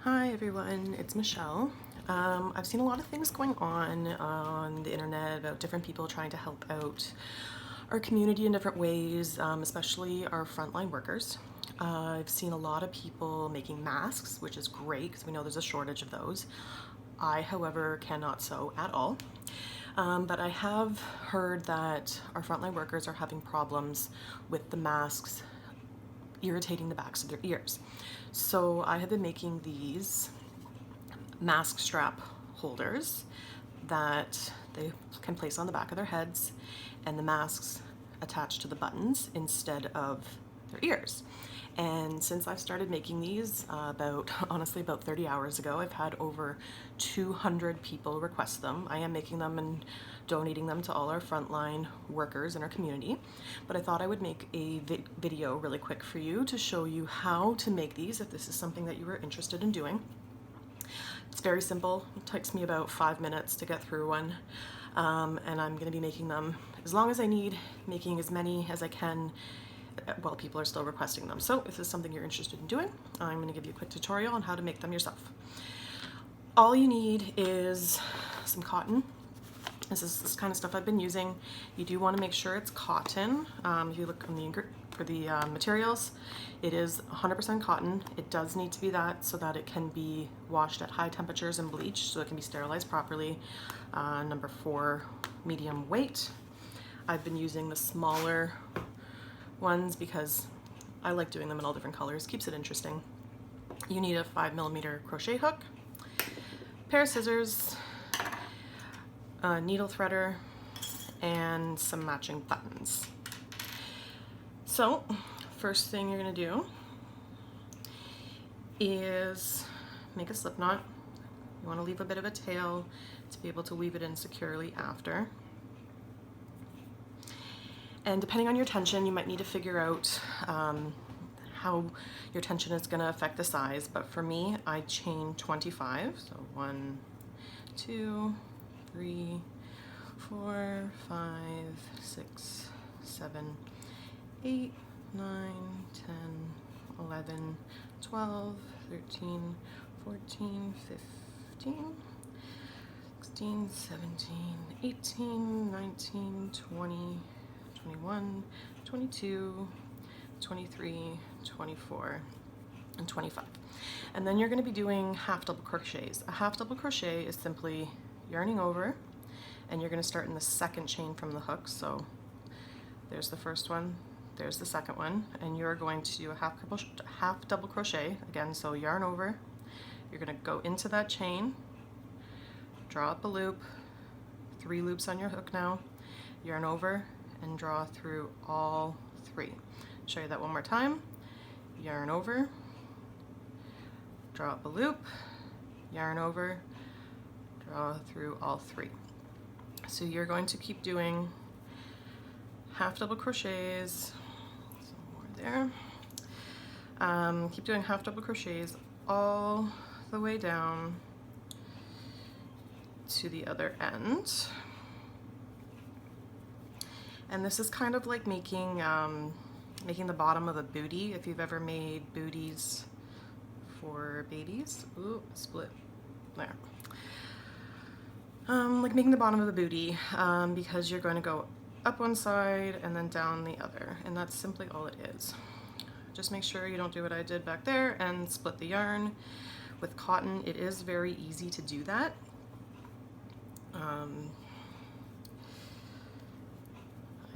Hi everyone, it's Michelle. I've seen a lot of things going on the internet about different people trying to help out our community in different ways, especially our frontline workers. I've seen a lot of people making masks, which is great because we know there's a shortage of those. I, however, cannot sew at all. But I have heard that our frontline workers are having problems with the masks irritating the backs of their ears. So I have been making these mask strap holders that they can place on the back of their heads, and the masks attach to the buttons instead of their ears. And since I've started making these honestly about 30 hours ago, I've had over 200 people request them. I am making them and donating them to all our frontline workers in our community. But I thought I would make a video really quick for you to show you how to make these if this is something that you are interested in doing. It's very simple. It takes me about 5 minutes to get through one. And I'm going to be making them as long as I need, making as many as I can while people are still requesting them. So if this is something you're interested in doing, I'm going to give you a quick tutorial on how to make them yourself. All you need is some cotton. This is this kind of stuff I've been using. You do want to make sure it's cotton. If you look on the materials, it is 100% cotton. It does need to be that so that it can be washed at high temperatures and bleached so it can be sterilized properly. Number 4, medium weight. I've been using the smaller ones because I like doing them in all different colors. Keeps it interesting. You need a 5mm crochet hook, pair of scissors, a needle threader, and some matching buttons. So first thing you're going to do is make a slip knot. You want to leave a bit of a tail to be able to weave it in securely after. And depending on your tension, you might need to figure out how your tension is going to affect the size. But for me, I chain 25. So 1, 2, 3, 4, 5, 6, 7, 8, 9, 10, 11, 12, 13, 14, 15, 16, 17, 18, 19, 20, 21, 22, 23, 24, and 25. And then you're going to be doing half double crochets. A half double crochet is simply yarning over, and you're going to start in the second chain from the hook. So there's the first one, there's the second one, and you're going to do a half double crochet again. So yarn over, you're going to go into that chain, draw up a loop, 3 loops on your hook now, yarn over, and draw through all 3. Show you that one more time. Yarn over, draw up a loop, yarn over, draw through all 3. So you're going to keep doing half double crochets, some more there. Keep doing half double crochets all the way down to the other end. And this is kind of like making the bottom of a booty, if you've ever made booties for babies. Ooh, split there. Like making the bottom of a booty, because you're going to go up one side and then down the other, and that's simply all it is. Just make sure you don't do what I did back there and split the yarn. With cotton, it is very easy to do that. I'm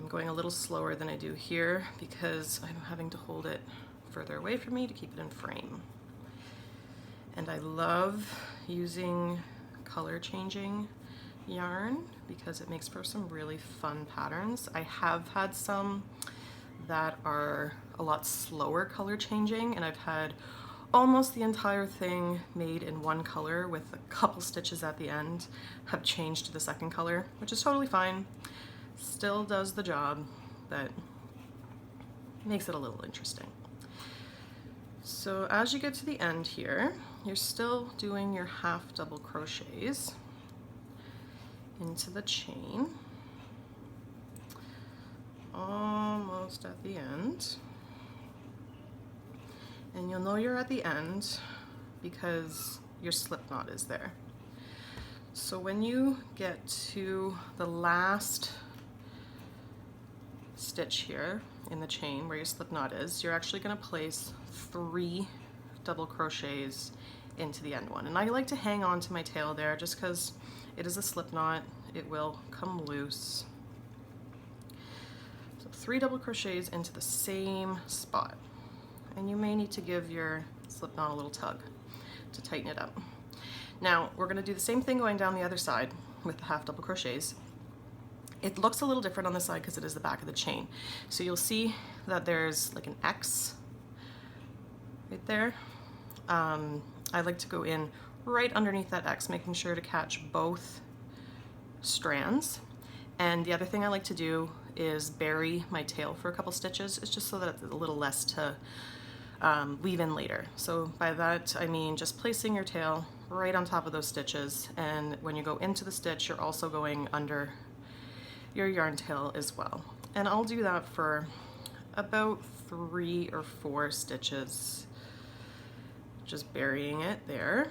going a little slower than I do here because I'm having to hold it further away from me to keep it in frame. And I love using color changing yarn because it makes for some really fun patterns. I have had some that are a lot slower color changing, and I've had almost the entire thing made in one color with a couple stitches at the end have changed to the second color, which is totally fine. Still does the job, but makes it a little interesting. So as you get to the end here, you're still doing your half double crochets into the chain, almost at the end. And you'll know you're at the end because your slip knot is there. So when you get to the last stitch here in the chain where your slip knot is, you're actually going to place 3 double crochets into the end one. And I like to hang on to my tail there just because it is a slip knot, it will come loose. So 3 double crochets into the same spot. And you may need to give your slip knot a little tug to tighten it up. Now we're going to do the same thing going down the other side with the half double crochets. It looks a little different on this side because it is the back of the chain. So you'll see that there's like an X right there. I like to go in right underneath that X, making sure to catch both strands. And the other thing I like to do is bury my tail for a couple stitches. It's just so that it's a little less to weave in later. So by that I mean just placing your tail right on top of those stitches, and when you go into the stitch you're also going under your yarn tail as well. And I'll do that for about 3 or 4 stitches, just burying it there.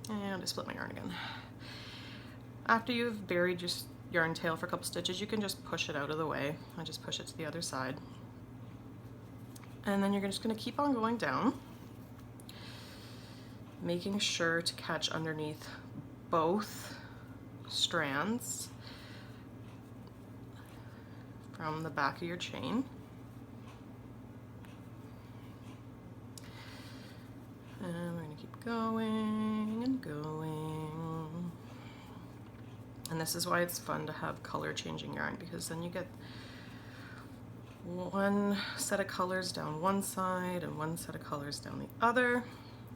And I split my yarn again. After you've buried your yarn tail for a couple stitches, you can just push it out of the way. I just push it to the other side. And then you're just going to keep on going down, making sure to catch underneath both strands from the back of your chain. And we're going to keep going and going. And this is why it's fun to have color changing yarn, because then you get one set of colors down one side and one set of colors down the other,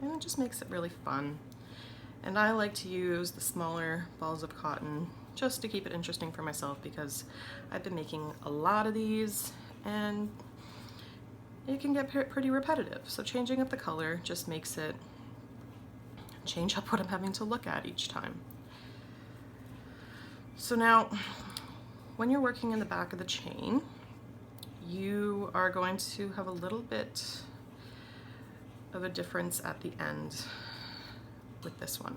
and it just makes it really fun. And I like to use the smaller balls of cotton just to keep it interesting for myself, because I've been making a lot of these and it can get pretty repetitive. So changing up the color just makes it change up what I'm having to look at each time. So now when you're working in the back of the chain, you are going to have a little bit of a difference at the end with this one.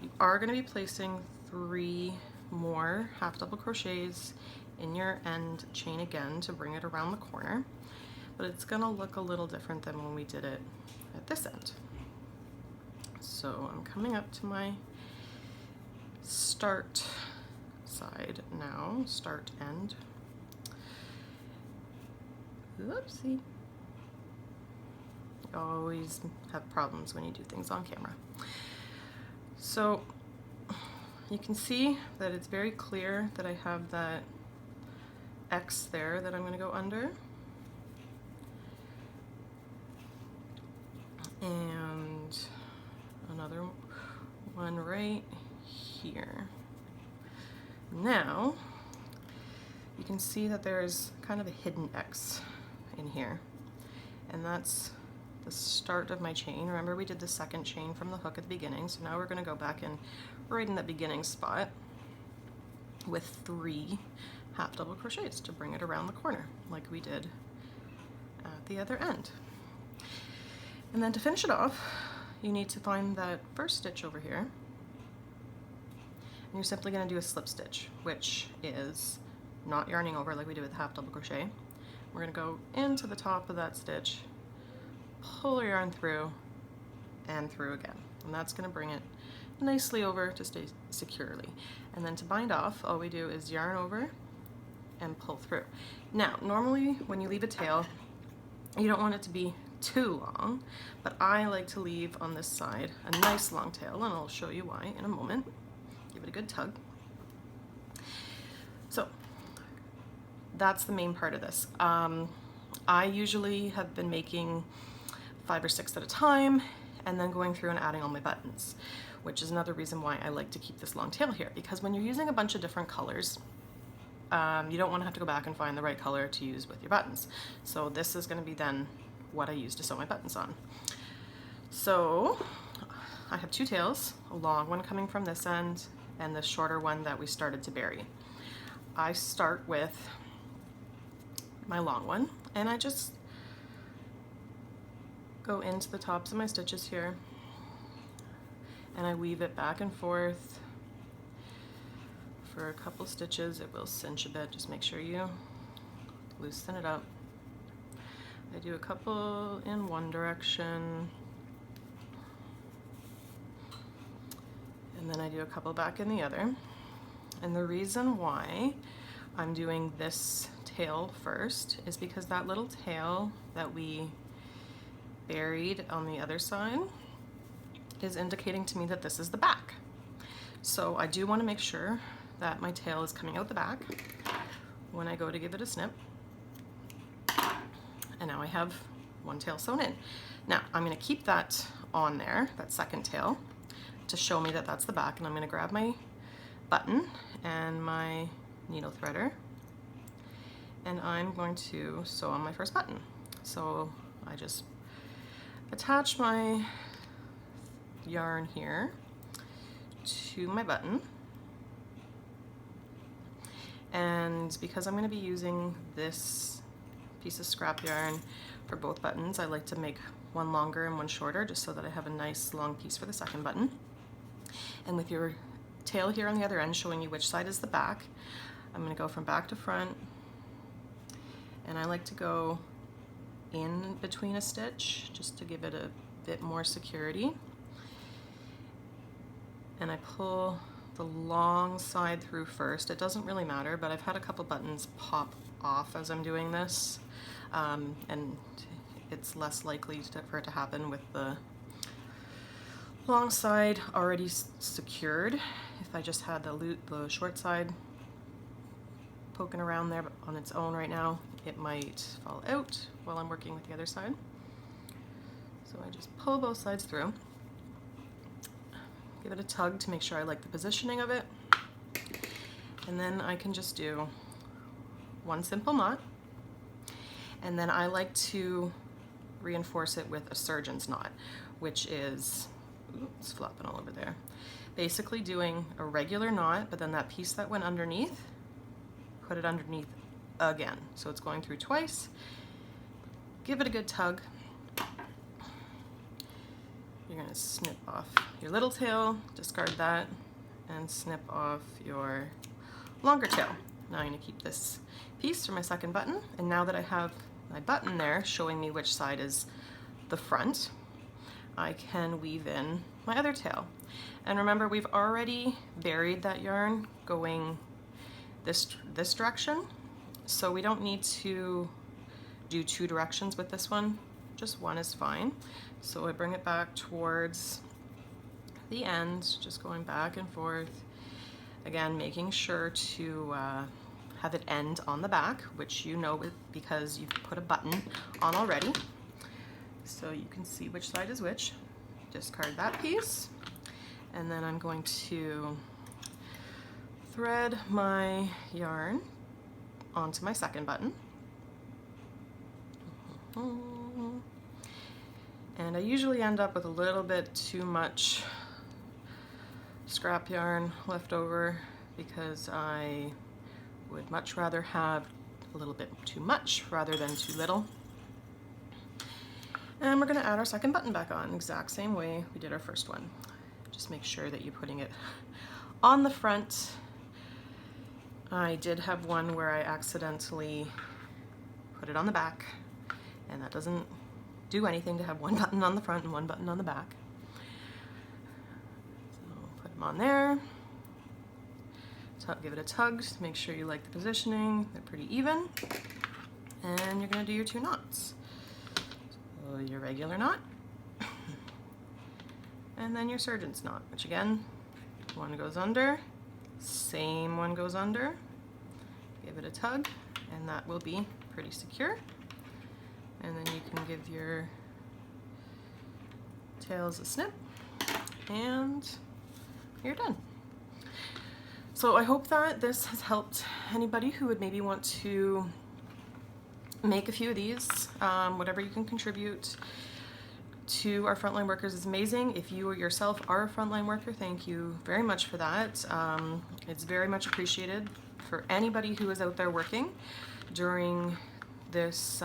You are going to be placing 3 more half double crochets in your end chain again to bring it around the corner, but it's going to look a little different than when we did it at this end. So I'm coming up to my start side now, start end. Oopsie. You always have problems when you do things on camera. So you can see that it's very clear that I have that X there that I'm going to go under. And another one right here. Now you can see that there's kind of a hidden X in here, and that's the start of my chain. Remember, we did the second chain from the hook at the beginning, so now we're going to go back in right in that beginning spot with 3 half double crochets to bring it around the corner like we did at the other end. And then to finish it off, you need to find that first stitch over here, and you're simply going to do a slip stitch, which is not yarning over like we did with half double crochet. We're going to go into the top of that stitch, pull your yarn through, and through again. And that's going to bring it nicely over to stay securely. And then to bind off, all we do is yarn over and pull through. Now, normally when you leave a tail, you don't want it to be too long, but I like to leave on this side a nice long tail, and I'll show you why in a moment. Give it a good tug. So that's the main part of this. I usually have been making 5 or 6 at a time and then going through and adding all my buttons, which is another reason why I like to keep this long tail here, because when you're using a bunch of different colors, you don't want to have to go back and find the right color to use with your buttons. So this is going to be then what I use to sew my buttons on. So I have 2 tails, a long one coming from this end and the shorter one that we started to bury. I start with my long one, and I just go into the tops of my stitches here, and I weave it back and forth for a couple stitches. It will cinch a bit, just make sure you loosen it up. I do a couple in one direction, and then I do a couple back in the other. And the reason why I'm doing this tail first is because that little tail that we buried on the other side is indicating to me that this is the back. So I do want to make sure that my tail is coming out the back when I go to give it a snip. And now I have one tail sewn in. Now I'm going to keep that on there, that second tail, to show me that that's the back, and I'm going to grab my button and my needle threader, and I'm going to sew on my first button. So I just attach my yarn here to my button, and because I'm going to be using this piece of scrap yarn for both buttons, I like to make one longer and one shorter, just so that I have a nice long piece for the second button. And with your tail here on the other end showing you which side is the back, I'm going to go from back to front, and I like to go in between a stitch just to give it a bit more security, and I pull the long side through first. It doesn't really matter, but I've had a couple buttons pop off as I'm doing this, and it's less likely for it to happen with the long side already secured. If I just had the short side poking around there on its own right now, it might fall out while I'm working with the other side. So I just pull both sides through, give it a tug to make sure I like the positioning of it, and then I can just do one simple knot, and then I like to reinforce it with a surgeon's knot, which is, it's flopping all over there, basically doing a regular knot, but then that piece that went underneath, put it underneath again. So it's going through twice. Give it a good tug. You're going to snip off your little tail, discard that, and snip off your longer tail. Now I'm going to keep this piece for my second button, and now that I have my button there showing me which side is the front, I can weave in my other tail. And remember, we've already buried that yarn going this direction, so we don't need to do two directions with this one, just one is fine. So I bring it back towards the end, just going back and forth, again making sure to have it end on the back, which you know because you've put a button on already, so you can see which side is which. Discard that piece, and then I'm going to thread my yarn onto my second button. And I usually end up with a little bit too much scrap yarn left over because I would much rather have a little bit too much rather than too little. And we're going to add our second button back on, exact same way we did our first one. Just make sure that you're putting it on the front. I did have one where I accidentally put it on the back, and that doesn't do anything to have one button on the front and one button on the back. So put them on there. Give it a tug to make sure you like the positioning. They're pretty even. And you're going to do your two knots. So your regular knot, and then your surgeon's knot, which again, one goes under, same one goes under. Give it a tug, and that will be pretty secure. And then you can give your tails a snip, and you're done. So I hope that this has helped anybody who would maybe want to make a few of these. Whatever you can contribute to our frontline workers is amazing. If you yourself are a frontline worker, thank you very much for that. It's very much appreciated for anybody who is out there working during this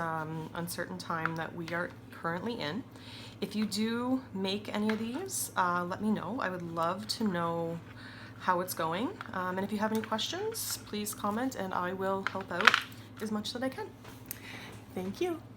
uncertain time that we are currently in. If you do make any of these, let me know. I would love to know how it's going. And if you have any questions, please comment and I will help out as much that I can. Thank you.